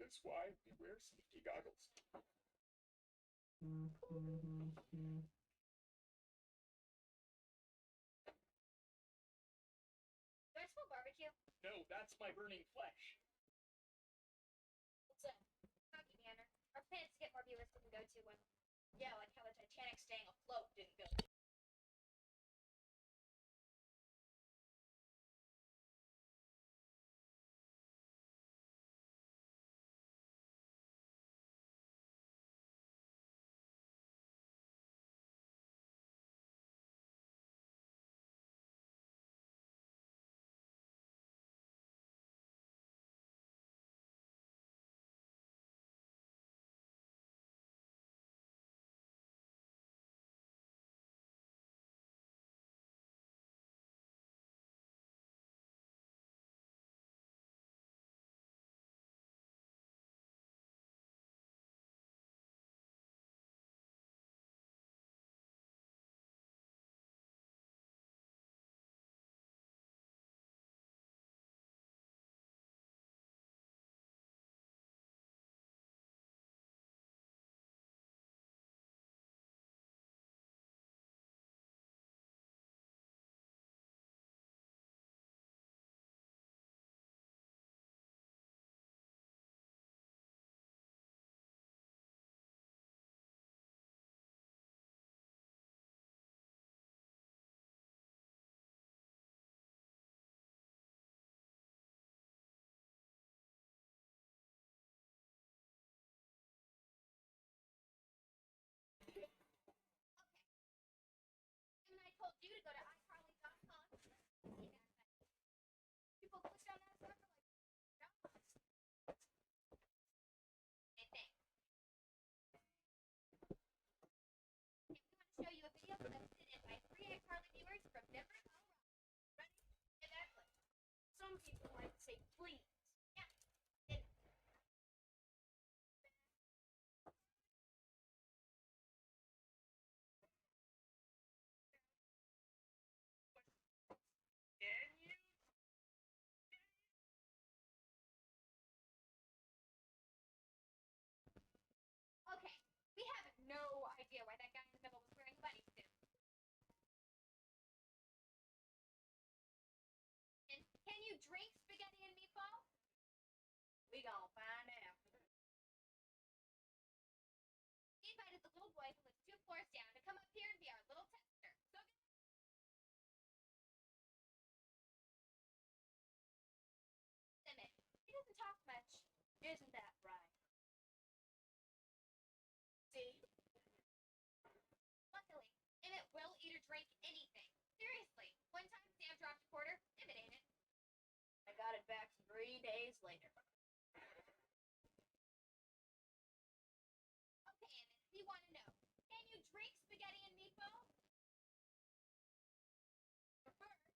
That's why we wear safety goggles. Do I smell barbecue? No, that's my burning flesh. What's that? Hockey Banner. Our plan is to get more viewers we can go to when, yeah, like how the Titanic staying afloat didn't go. And I told you to go to iCarly.com. People clicked on that stuff for like downloads. Same thing. And we want to show you a video that's edited by three iCarly viewers from Denver, Colorado. Ready? Get that clip. Some people like to say please. Yeah. And Can you? okay, we have no idea why that guy in the middle was wearing a bunny suit. And can you drink spaghetti and meatball? We gonna find out. He invited the little boy who lives 2 floors down to come up here and be our little tester. Go get Emmett. He doesn't talk much. Isn't that right? See? Luckily, Emmett will eat or drink anything. Seriously, one time Sam dropped a quarter, Emmett ate it. I got it back 3 days later. Okay, Emmett, we want to know. Can you drink spaghetti and meatball? But first,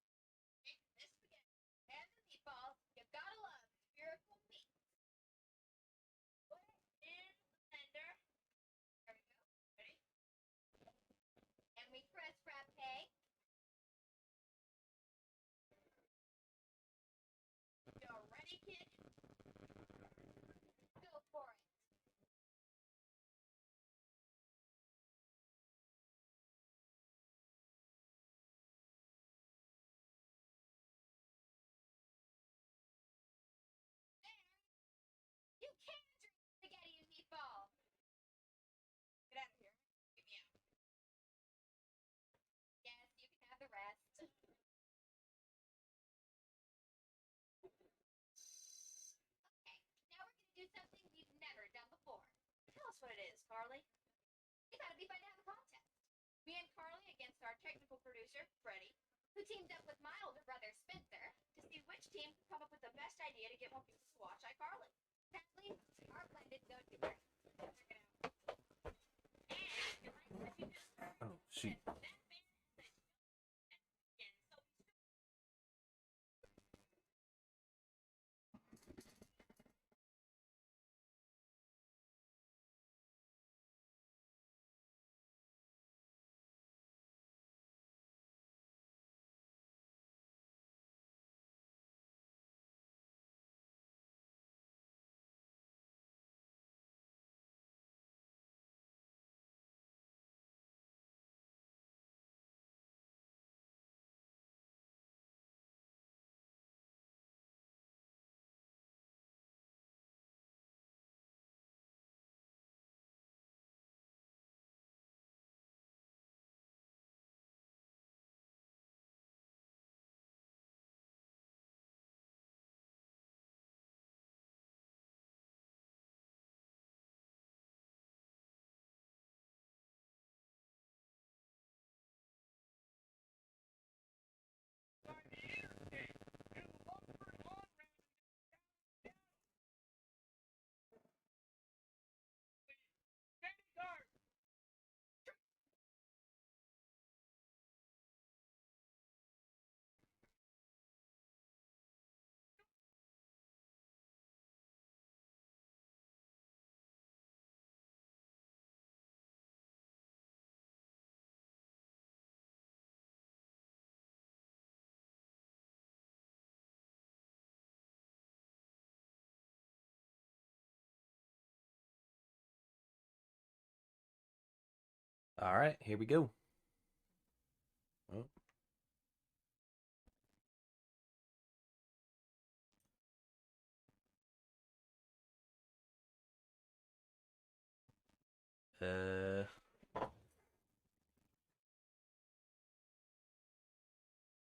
mix this spaghetti and the meatballs. You gotta love spherical meat. Put it in the blender. There we go. Ready? And we press frappe. You ready, kid? Go for it. There. You can drink spaghetti and meatball. Get out of here. Get me out. Yes, you can have the rest. Okay, now we're gonna do something we've never done before. Tell us what it is, Carly. We thought it'd be fun to have a contest. Me and Carly against our technical producer, Freddie, who teamed up with my older brother, Spencer, to see which team could come up with the best idea to get more people to watch iCarly. Sadly, our plan didn't go too great. Oh, shoot. All right, here we go. Oh.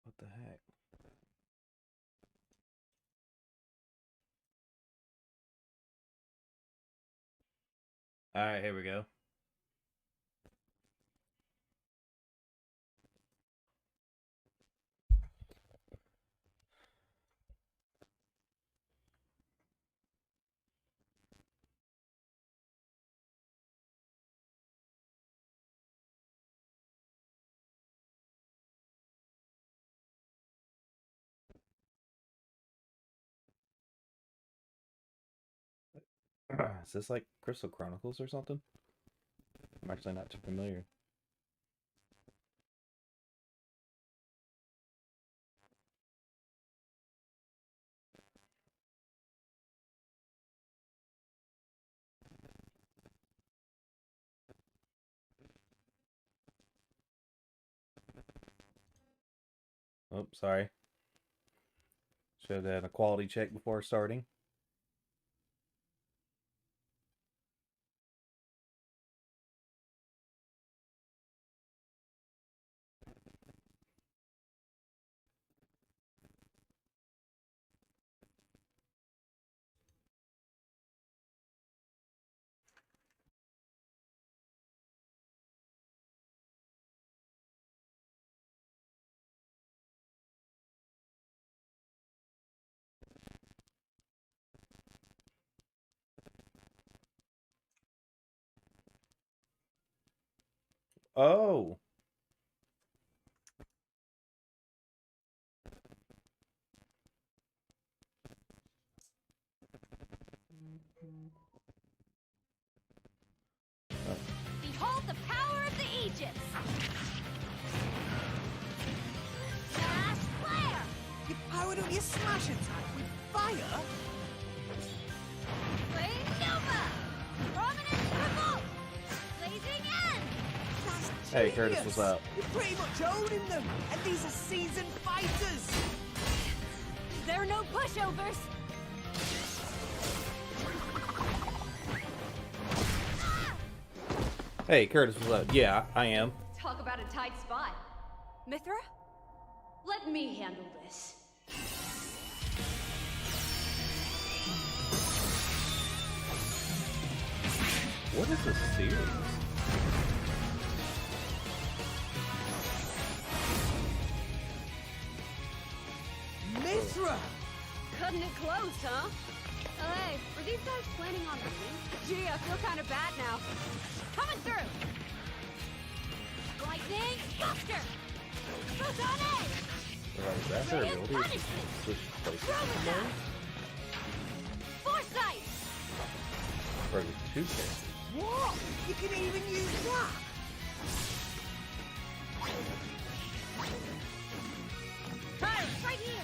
What the heck? All right, here we go. Is this like Crystal Chronicles or something? I'm actually not too familiar. Oh, sorry. Should have done a quality check before starting. Oh. Behold the power of the Aegis! Flash flare! You powered up your smash attack with fire? Flame Nova! Prominence revolt! Blazing end! That's Hey, genius. Curtis, what's up? You're pretty much owning them, and these are seasoned fighters. They're no pushovers! Hey, Curtis, what's up? Yeah, I am. Talk about a tight spot. Mithra? Let me handle this. What is this series? Mithra! Cutting it close, huh? Hey, were these guys planning on leaving? Gee, I feel kind of bad now. Coming through! Lightning Buster! Photonic! Right, is that her Ray of ability? punishment! Switch places Chromaton! Foresight! or the two characters? What? You can even use that? Hey, right here!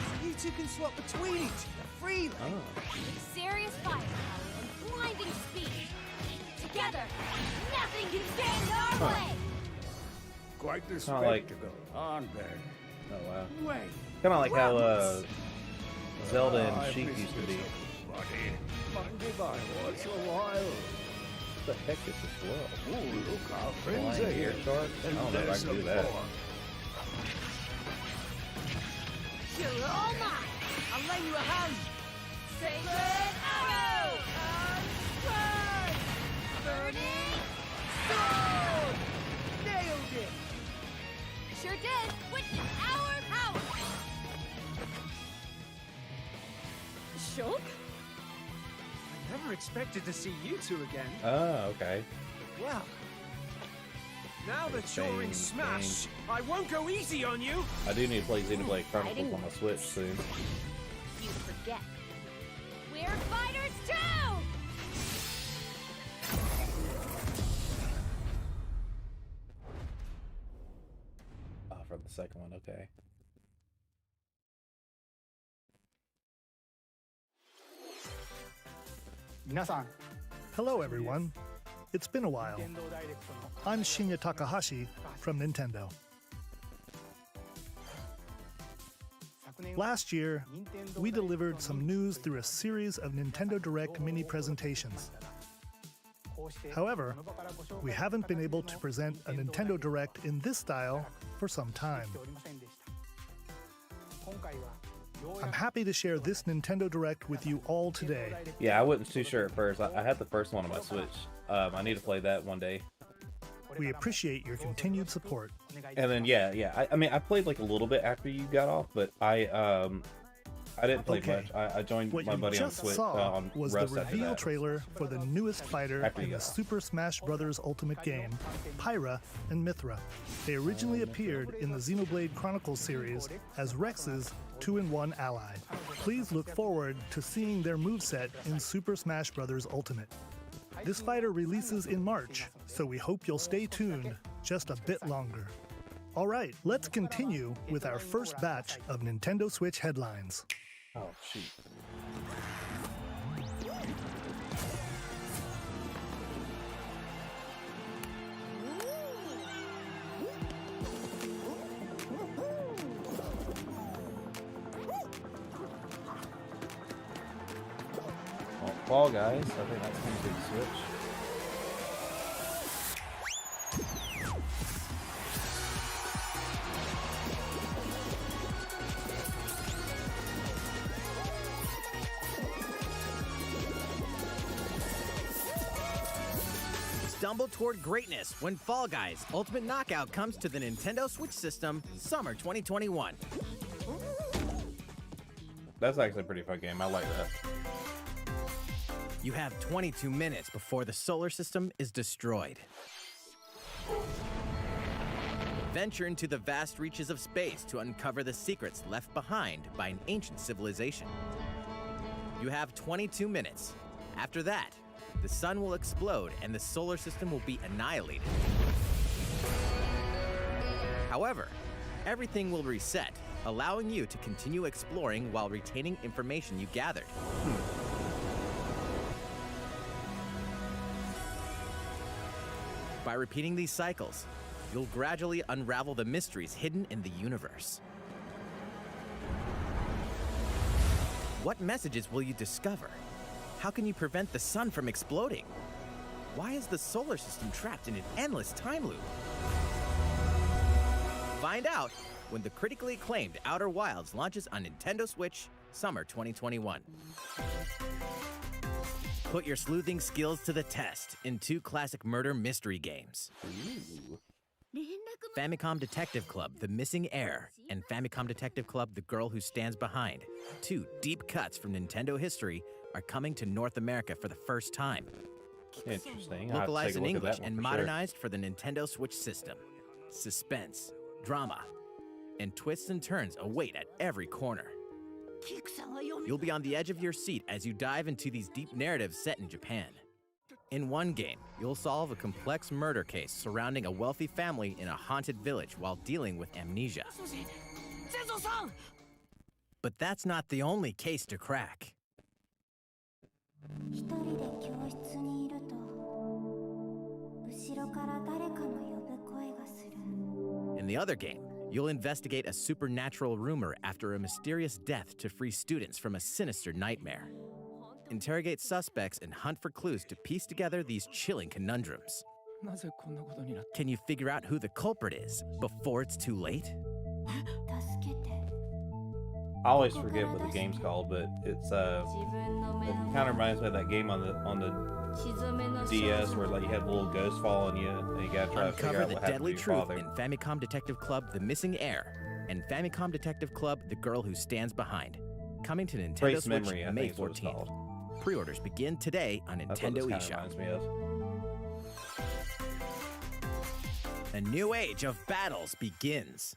So you two can swap between each other freely. Oh. With serious firepower and blinding speed. Together, nothing can stand in our way! Quite the Kinda like- spectacle, aren't they? Oh, wow. Wait. Kind of like how What? Zelda I and Sheik miss used to this be. old buddy. Mind if I watch a while? What the heck is this world? Oh, look, our friends Flying are here. air sharks? I And don't know if I there's can do some that. more. You're all mine! I'll lend you a hand. Sacred Arrow! Unsword! Burning Sword! Nailed it. Sure did! Witness our power! Shulk? I never expected to see you two again. Oh, okay. Well, now that you're in Bang, Smash, I won't go easy on you. I do need to play Xenoblade Chronicles Fighting on my Switch soon. You forget. We're fighters too! Oh, for the second one, okay. Minasan. Hello, everyone. it's been a while. I'm Shinya Takahashi from Nintendo. Last year, we delivered some news through a series of Nintendo Direct mini presentations. However, we haven't been able to present a Nintendo Direct in this style for some time. I'm happy to share this Nintendo Direct with you all today. Yeah, I wasn't too sure at first. I had the first one on my Switch. I need to play that one day. We appreciate your continued support. And then yeah. I mean, I played like a little bit after you got off, but I didn't play Okay. much. I joined What my you buddy on just Switch saw on was the Rust after reveal that. trailer for the newest fighter After you in the got off. Super Smash Bros. Ultimate game, Pyra and Mithra. They originally appeared in the Xenoblade Chronicles series as Rex's 2-in-1 ally. Please look forward to seeing their moveset in Super Smash Bros. Ultimate. This fighter releases in March, so we hope you'll stay tuned just a bit longer. All right, let's continue with our first batch of Nintendo Switch headlines. Oh shoot. Well, Fall Guys, I think that's coming to the Switch. Stumble toward greatness when Fall Guys Ultimate Knockout comes to the Nintendo Switch system summer 2021. That's actually a pretty fun game. I like that. You have 22 minutes before the solar system is destroyed. Venture into the vast reaches of space to uncover the secrets left behind by an ancient civilization. You have 22 minutes. After that, the sun will explode and the solar system will be annihilated. However, everything will reset, allowing you to continue exploring while retaining information you gathered. By repeating these cycles, you'll gradually unravel the mysteries hidden in the universe. What messages will you discover? How can you prevent the sun from exploding? Why is the solar system trapped in an endless time loop? Find out when the critically acclaimed Outer Wilds launches on Nintendo Switch summer 2021. Put your sleuthing skills to the test in 2 classic murder mystery games. Famicom Detective Club, The Missing Heir, and Famicom Detective Club, The Girl Who Stands Behind. 2 deep cuts from Nintendo history are coming to North America for the first time. Interesting. I'll have to Localized take a in look at English that one and for sure. modernized for the Nintendo Switch system. Suspense, drama, and twists and turns await at every corner. You'll be on the edge of your seat as you dive into these deep narratives set in Japan. In one game, you'll solve a complex murder case surrounding a wealthy family in a haunted village while dealing with amnesia. But that's not the only case to crack. In the other game, you'll investigate a supernatural rumor after a mysterious death to free students from a sinister nightmare. Interrogate suspects and hunt for clues to piece together these chilling conundrums. Can you figure out who the culprit is before it's too late? I always forget what the game's called, but it's it kind of reminds me of that game on the DS where like you had little ghosts following you, and you gotta try to figure Uncover out the what happened to deadly your truth father. in Famicom Detective Club: The Missing Heir and Famicom Detective Club: The Girl Who Stands Behind. Coming to Nintendo Trace Switch Memory, I May think is what it's 14th. called. Pre-orders begin today on That's what this Nintendo kind of eShop. reminds me of. A new age of battles begins.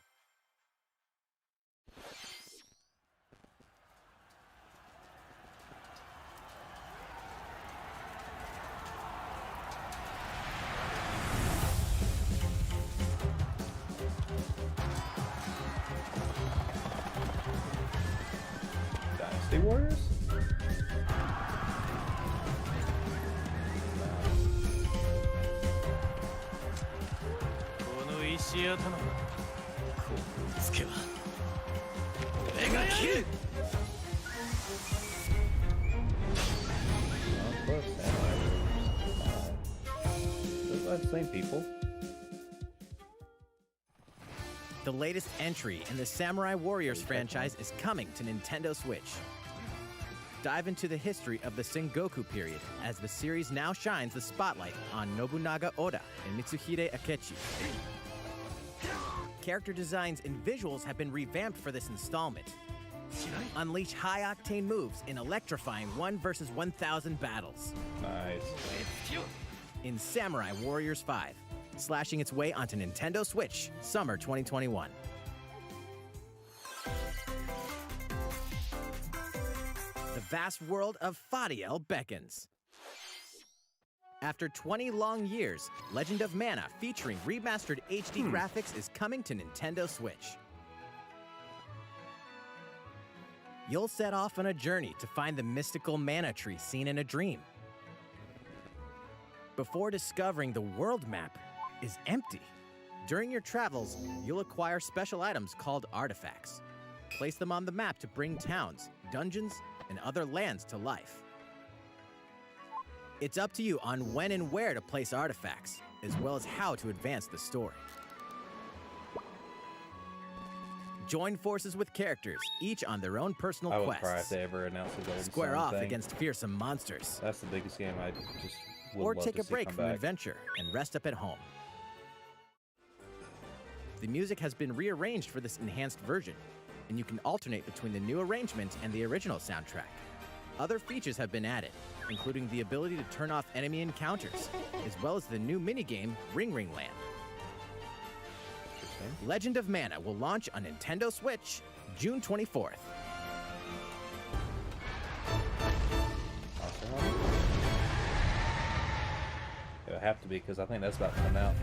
Dynasty Warriors? Of course, those are the same people. The latest entry in the Samurai Warriors franchise is coming to Nintendo Switch. Dive into the history of the Sengoku period as the series now shines the spotlight on Nobunaga Oda and Mitsuhide Akechi. Character designs and visuals have been revamped for this installment. Unleash high-octane moves in electrifying 1 versus 1,000 battles. Nice. In Samurai Warriors 5, slashing its way onto Nintendo Switch, summer 2021. The vast world of Fadiel beckons. After 20 long years, Legend of Mana featuring remastered HD graphics is coming to Nintendo Switch. You'll set off on a journey to find the mystical mana tree seen in a dream. Before discovering the world map is empty. During your travels, you'll acquire special items called artifacts. Place them on the map to bring towns, dungeons, and other lands to life. It's up to you on when and where to place artifacts, as well as how to advance the story. Join forces with characters, each on their own personal I would cry if quests. they ever announced the Golden Square Sun off thing. against fearsome monsters. That's the biggest game I just would Or love take to a see break come from back. adventure and rest up at home. The music has been rearranged for this enhanced version, and you can alternate between the new arrangement and the original soundtrack. Other features have been added, including the ability to turn off enemy encounters, as well as the new minigame Ring Ring Land. Legend of Mana will launch on Nintendo Switch June 24th. It'll have to be because I think that's about to come out.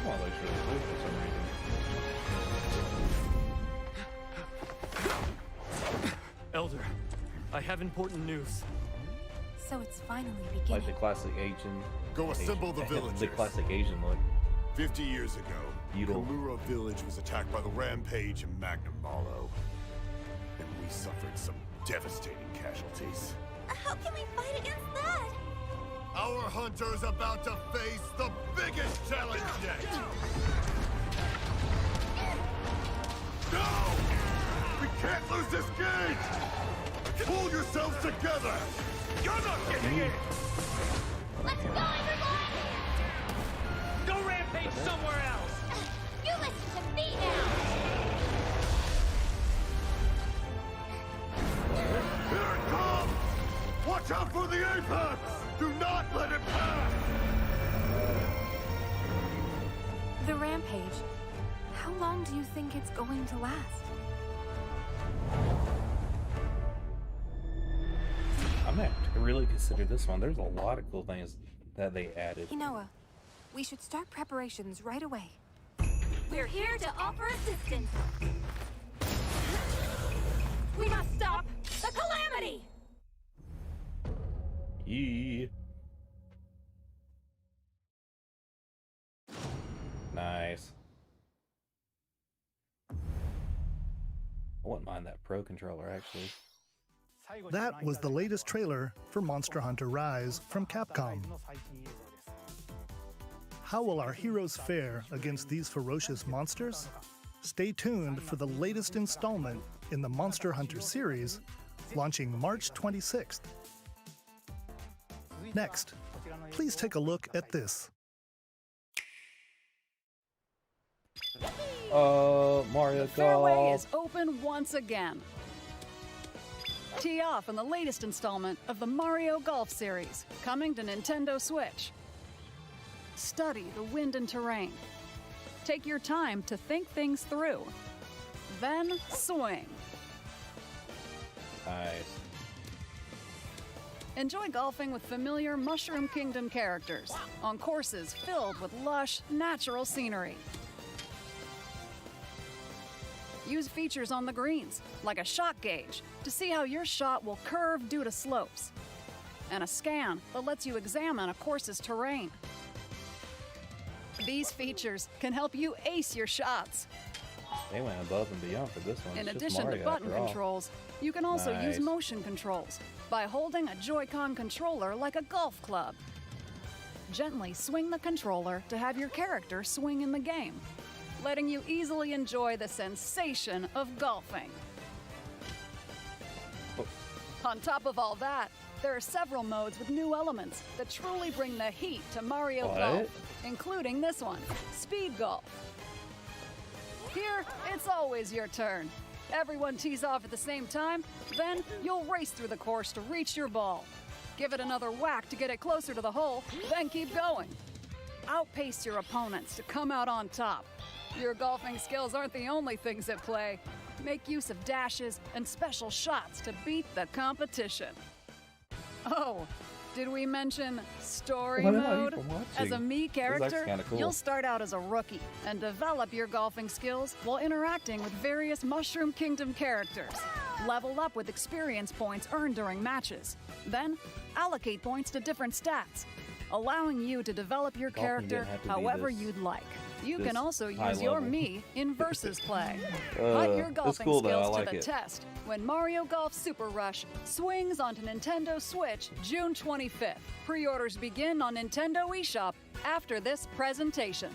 One looks really cool for some reason. Elder, I have important news. So it's finally Like beginning. the classic Asian. Go assemble the The villagers. classic Asian look. 50 years ago, Feudal. Kalura village was attacked by the Rampage and Magnum Malo. And we suffered some devastating casualties. How can we fight against that? Our hunter's about to face the biggest challenge yet! No! We can't lose this gauge! Pull yourselves together! You're not getting it! Let's go, everyone! Go rampage somewhere else! You listen to me now! Here it comes! Watch out for the apex! Do not let it pass! The rampage. How long do you think it's going to last? I'm gonna have to really consider this one. There's a lot of cool things that they added. Inoa, we should start preparations right away. We're here to offer assistance. We must stop the calamity! Yee. Nice. I wouldn't mind that Pro controller actually. That was the latest trailer for Monster Hunter Rise from Capcom. How will our heroes fare against these ferocious monsters? Stay tuned for the latest installment in the Monster Hunter series, launching March 26th. Next, please take a look at this. Mario The fairway Golf. is open once again. Tee off in the latest installment of the Mario Golf series, coming to Nintendo Switch. Study the wind and terrain. Take your time to think things through. Then swing. Nice. Enjoy golfing with familiar Mushroom Kingdom characters on courses filled with lush, natural scenery. Use features on the greens, like a shot gauge, to see how your shot will curve due to slopes, and a scan that lets you examine a course's terrain. These features can help you ace your shots. They went above and beyond for this one. In It's just addition to Mario button after all. controls, you can also use Nice. motion controls by holding a Joy-Con controller like a golf club. Gently swing the controller to have your character swing in the game, letting you easily enjoy the sensation of golfing. Oh. On top of all that, there are several modes with new elements that truly bring the heat to Mario What? Golf, including this one, Speed Golf. Here, it's always your turn. Everyone tees off at the same time, then you'll race through the course to reach your ball. Give it another whack to get it closer to the hole, then keep going. Outpace your opponents to come out on top. Your golfing skills aren't the only things at play. Make use of dashes and special shots to beat the competition. Oh, did we mention story What am I mode? even watching? As a Mii This is character, actually kinda cool. you'll start out as a rookie and develop your golfing skills while interacting with various Mushroom Kingdom characters. Level up with experience points earned during matches. Then, allocate points to different stats, allowing you to develop your Golfing character didn't have to be however this- you'd like. You this can also high use your level. Mii in versus play. Put your It's golfing cool though, I skills like to the it. test when Mario Golf Super Rush swings onto Nintendo Switch June 25th. Pre-orders begin on Nintendo eShop after this presentation.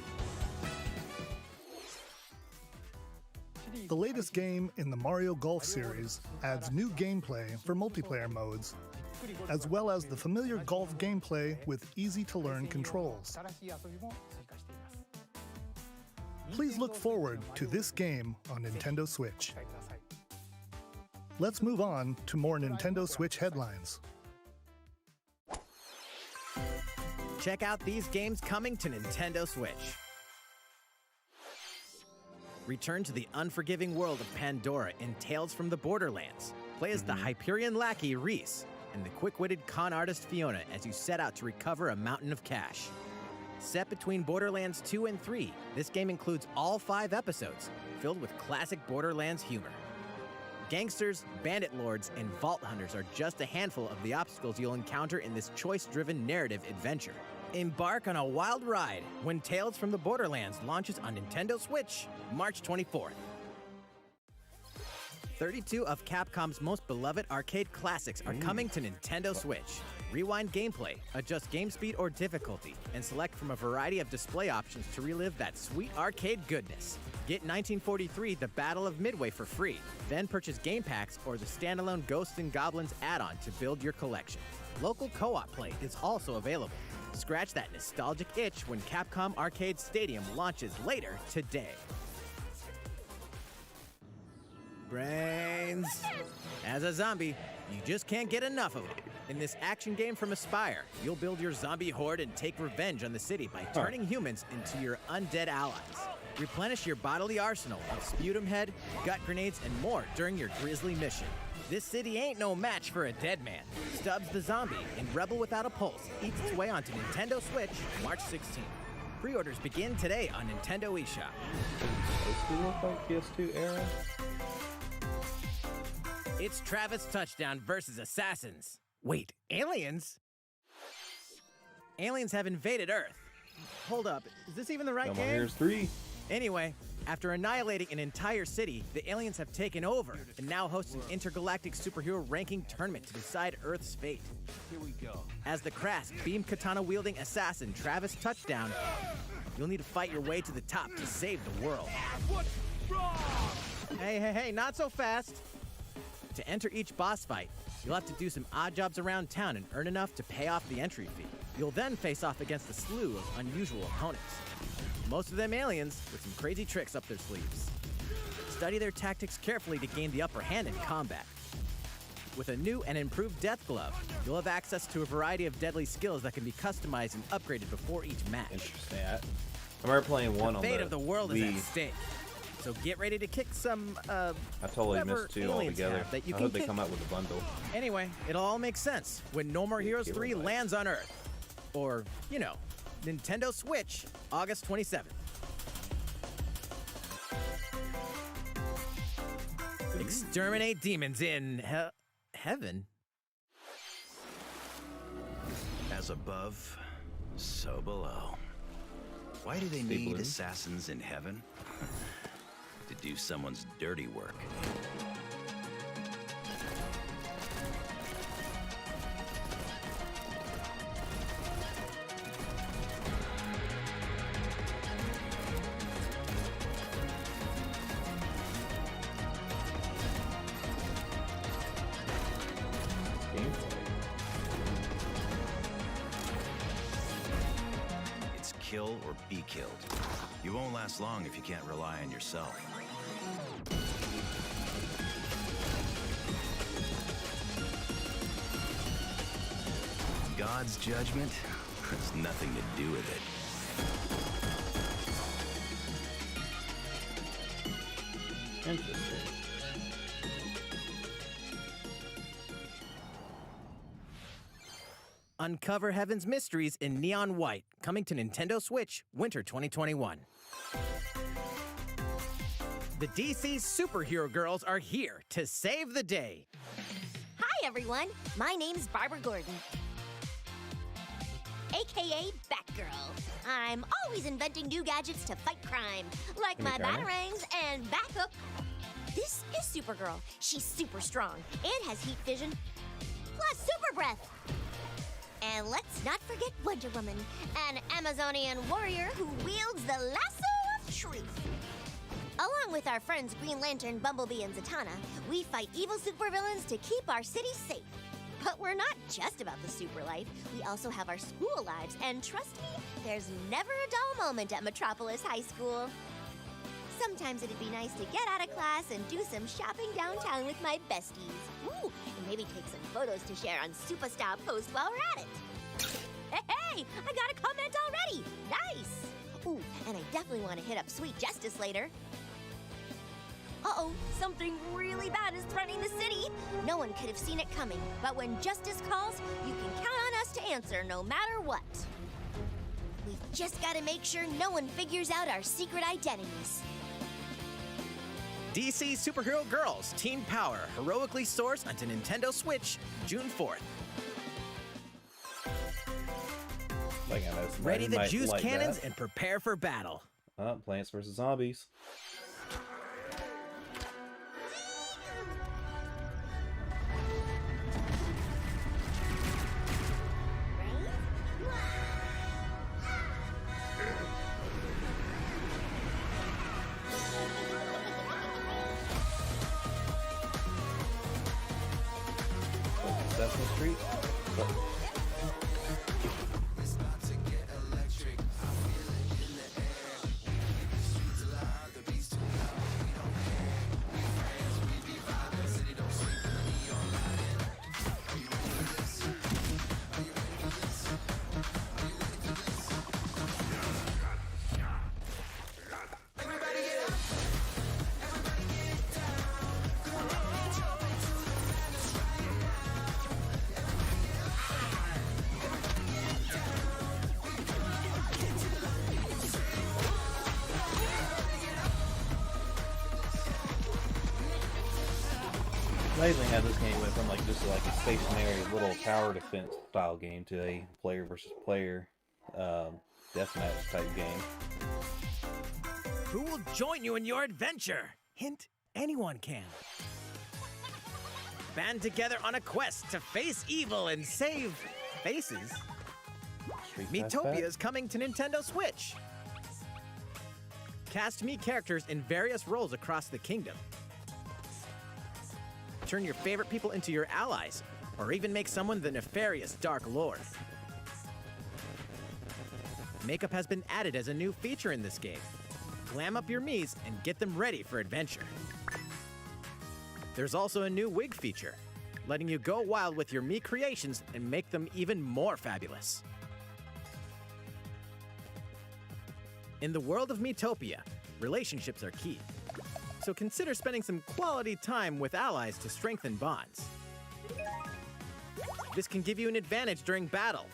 The latest game in the Mario Golf series adds new gameplay for multiplayer modes, as well as the familiar golf gameplay with easy-to-learn controls. Please look forward to this game on Nintendo Switch. Let's move on to more Nintendo Switch headlines. Check out these games coming to Nintendo Switch. Return to the unforgiving world of Pandora in Tales from the Borderlands. Play as the Hyperion lackey Reese and the quick-witted con artist Fiona as you set out to recover a mountain of cash. Set between Borderlands 2 and 3, this game includes all 5 episodes, filled with classic Borderlands humor. Gangsters, bandit lords, and vault hunters are just a handful of the obstacles you'll encounter in this choice-driven narrative adventure. Embark on a wild ride when Tales from the Borderlands launches on Nintendo Switch, March 24th. 32 of Capcom's most beloved arcade classics are coming to Nintendo Switch. Rewind gameplay, adjust game speed or difficulty, and select from a variety of display options to relive that sweet arcade goodness. Get 1943 The Battle of Midway for free, then purchase game packs or the standalone Ghosts and Goblins add-on to build your collection. Local co-op play is also available. Scratch that nostalgic itch when Capcom Arcade Stadium launches later today. Brains. As a zombie, you just can't get enough of them. In this action game from Aspyr, you'll build your zombie horde and take revenge on the city by turning humans into your undead allies. Replenish your bodily arsenal of sputum head, gut grenades, and more during your grisly mission. This city ain't no match for a dead man. Stubbs the Zombie in Rebel Without a Pulse eats its way onto Nintendo Switch March 16th. Pre-orders begin today on Nintendo eShop. Does it look like PS2 era? It's Travis Touchdown versus Assassins. Wait, aliens? Aliens have invaded Earth. Hold up, is this even the right Come on, game? here's 3. Anyway, after annihilating an entire city, the aliens have taken over and now host an intergalactic superhero ranking tournament to decide Earth's fate. Here we go. As the crass, beam katana-wielding assassin Travis Touchdown, you'll need to fight your way to the top to save the world. Hey, not so fast. To enter each boss fight, you'll have to do some odd jobs around town and earn enough to pay off the entry fee. You'll then face off against a slew of unusual opponents. Most of them aliens with some crazy tricks up their sleeves. Study their tactics carefully to gain the upper hand in combat. With a new and improved Death Glove, you'll have access to a variety of deadly skills that can be customized and upgraded before each match. Interesting. I remember playing one The on fate the of the world Wii. is at stake. So get ready to kick some, I totally whatever missed 2 aliens altogether. have that you I can hope they kick. come out with a bundle. Anyway, it'll all make sense when No More Heroes 3 lands on Earth. Or, you know, Nintendo Switch, August 27th. Exterminate demons in heaven. As above, so below. Why do they need assassins in heaven? To do someone's dirty work. It's kill or be killed. You won't last long if you can't rely on yourself. God's judgment has nothing to do with it. Interesting. Uncover Heaven's mysteries in Neon White, coming to Nintendo Switch, winter 2021. The DC superhero girls are here to save the day. Hi, everyone. My name's Barbara Gordon, aka Batgirl. I'm always inventing new gadgets to fight crime, like my batarangs and Bathook. This is Supergirl. She's super strong and has heat vision, plus super breath. And let's not forget Wonder Woman, an Amazonian warrior who wields the lasso of truth. Along with our friends Green Lantern, Bumblebee, and Zatanna, we fight evil supervillains to keep our city safe. But we're not just about the super life. We also have our school lives, and trust me, there's never a dull moment at Metropolis High School. Sometimes it'd be nice to get out of class and do some shopping downtown with my besties. Ooh, and maybe take some photos to share on Superstar Post while we're at it. Hey, I got a comment already. Nice. Ooh, and I definitely want to hit up Sweet Justice later. Uh-oh, something really bad is threatening the city. No one could have seen it coming, but when justice calls, you can count on us to answer no matter what. We've just got to make sure no one figures out our secret identities. DC Superhero Girls Teen Power, heroically sourced onto Nintendo Switch, June 4th. Like, I know Ready somebody the might juice like cannons that. and prepare for battle. Plants vs. Zombies. Sesame Street. Amazing how this game went from like just like a stationary little tower defense style game to a player versus player deathmatch type game. Who will join you in your adventure? Hint, anyone can. Band together on a quest to face evil and save faces. Miitopia is coming to Nintendo Switch. Cast Mii characters in various roles across the kingdom. Turn your favorite people into your allies, or even make someone the nefarious Dark Lord. Makeup has been added as a new feature in this game. Glam up your Miis and get them ready for adventure. There's also a new wig feature. letting you go wild with your Mii creations and make them even more fabulous. In the world of Miitopia, relationships are key. So consider spending some quality time with allies to strengthen bonds. This can give you an advantage during battle.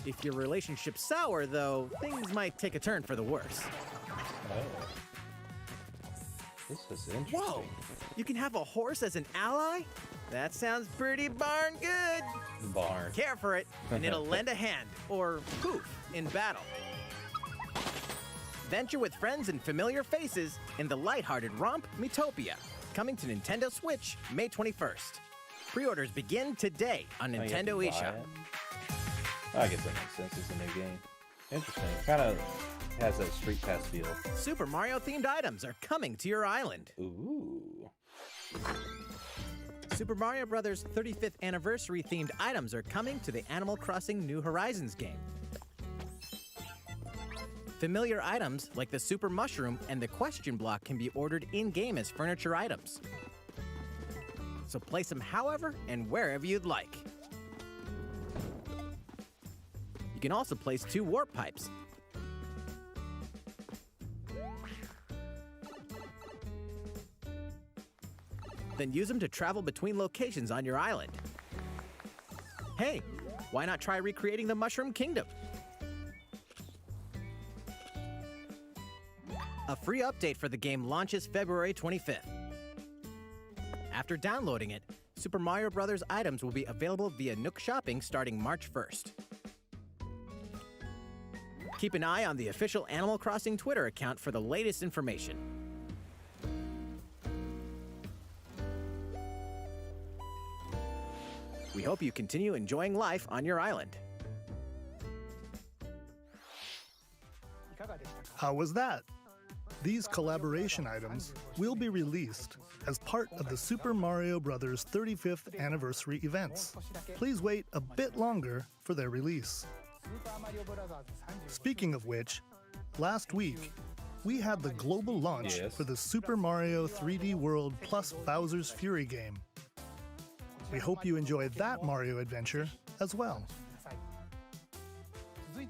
If your relationship's sour, though, things might take a turn for the worse. Oh. This is interesting. Whoa! You can have a horse as an ally? That sounds pretty darn good. Barn. Care for it, and it'll lend a hand, or poof, in battle. Venture with friends and familiar faces in the lighthearted romp Miitopia, coming to Nintendo Switch May 21st. Pre-orders begin today on Nintendo eShop. I guess that makes sense. It's a new game. Interesting. Kind of has that Street Pass feel. Super Mario themed items are coming to your island. Ooh. Super Mario Bros. 35th anniversary themed items are coming to the Animal Crossing New Horizons game. Familiar items like the Super Mushroom and the Question Block can be ordered in-game as furniture items. So place them however and wherever you'd like. You can also place 2 warp pipes. Then use them to travel between locations on your island. Hey, why not try recreating the Mushroom Kingdom? A free update for the game launches February 25th. After downloading it, Super Mario Bros. Items will be available via Nook Shopping starting March 1st. Keep an eye on the official Animal Crossing Twitter account for the latest information. We hope you continue enjoying life on your island. How was that? These collaboration items will be released as part of the Super Mario Bros. 35th anniversary events. Please wait a bit longer for their release. Speaking of which, last week, we had the global launch for the Super Mario 3D World plus Bowser's Fury game. We hope you enjoyed that Mario adventure as well.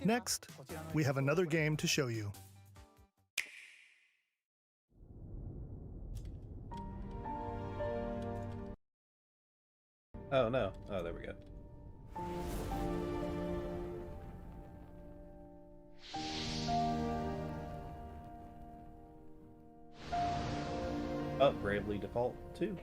Next, we have another game to show you. Oh, no. Oh, there we go. Oh, Bravely Default 2.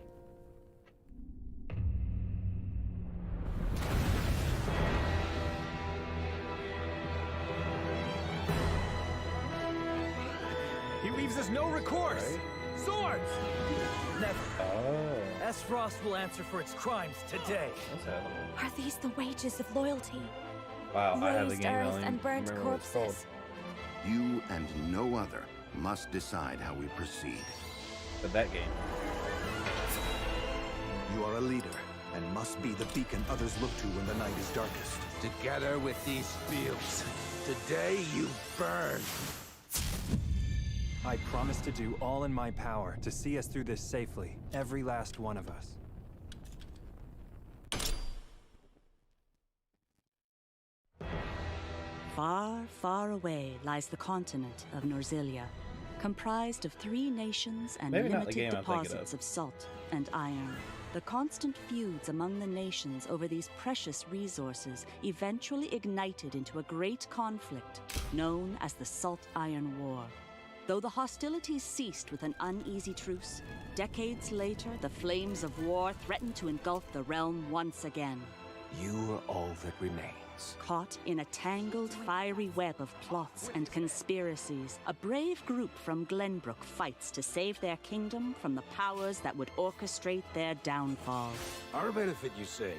He leaves us no recourse. Swords! Never. Oh. Aesfrost will answer for its crimes today. Are these the wages of loyalty? Wow, I have the Raised game. I earth don't and burnt remember what it's called. corpses. You and no other must decide how we proceed. But that game. You are a leader and must be the beacon others look to when the night is darkest. Together with these fields, today you burn. I promise to do all in my power to see us through this safely, every last one of us. Far, far away lies the continent of Norzilia, comprised of 3 nations and Maybe not the limited game I'm thinking deposits of. of salt and iron. The constant feuds among the nations over these precious resources eventually ignited into a great conflict known as the Salt Iron War. Though the hostilities ceased with an uneasy truce, decades later the flames of war threatened to engulf the realm once again. You are all that remains. Caught in a tangled, fiery web of plots and conspiracies, a brave group from Glenbrook fights to save their kingdom from the powers that would orchestrate their downfall. Our benefit, you say?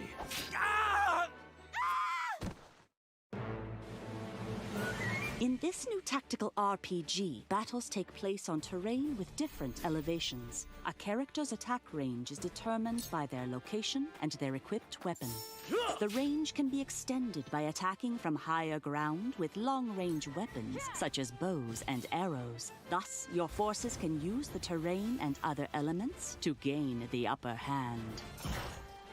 In this new tactical RPG, battles take place on terrain with different elevations. A character's attack range is determined by their location and their equipped weapon. The range can be extended by attacking from higher ground with long-range weapons, such as bows and arrows. Thus, your forces can use the terrain and other elements to gain the upper hand.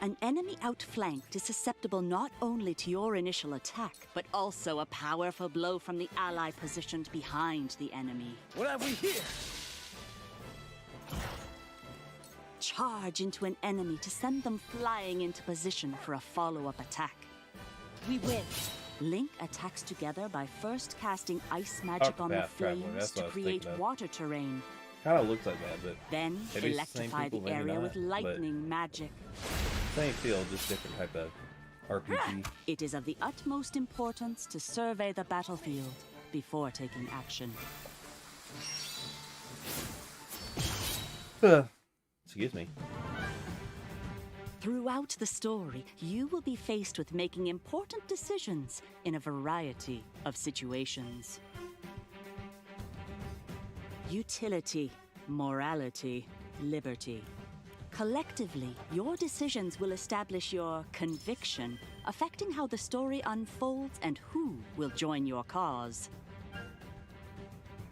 An enemy outflanked is susceptible not only to your initial attack, but also a powerful blow from the ally positioned behind the enemy. What have we here? Charge into an enemy to send them flying into position for a follow-up attack. We win. Link attacks together by first casting ice magic on the Octopath Traveler, flames that's to what I was create thinking of. water terrain. Kind of looks like that, but Then maybe it's the same electrify people, the maybe area not, with but lightning magic. same feel, just different type of RPG. It is of the utmost importance to survey the battlefield before taking action. Excuse me. Throughout the story, you will be faced with making important decisions in a variety of situations. Utility, morality, liberty. Collectively, your decisions will establish your conviction, affecting how the story unfolds and who will join your cause.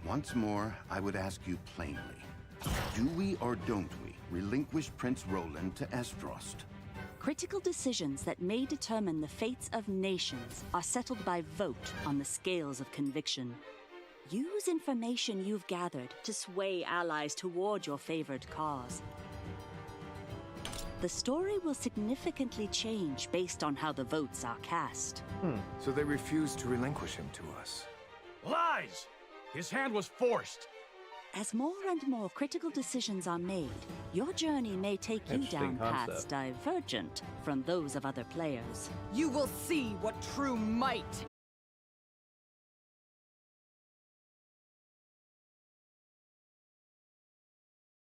Once more, I would ask you plainly. Do we or don't we relinquish Prince Roland to Estrost? Critical decisions that may determine the fates of nations are settled by vote on the scales of conviction. Use information you've gathered to sway allies toward your favored cause. The story will significantly change based on how the votes are cast. So they refused to relinquish him to us. Lies! His hand was forced. As more and more critical decisions are made, your journey may take you Interesting down paths concept. divergent from those of other players. You will see what true might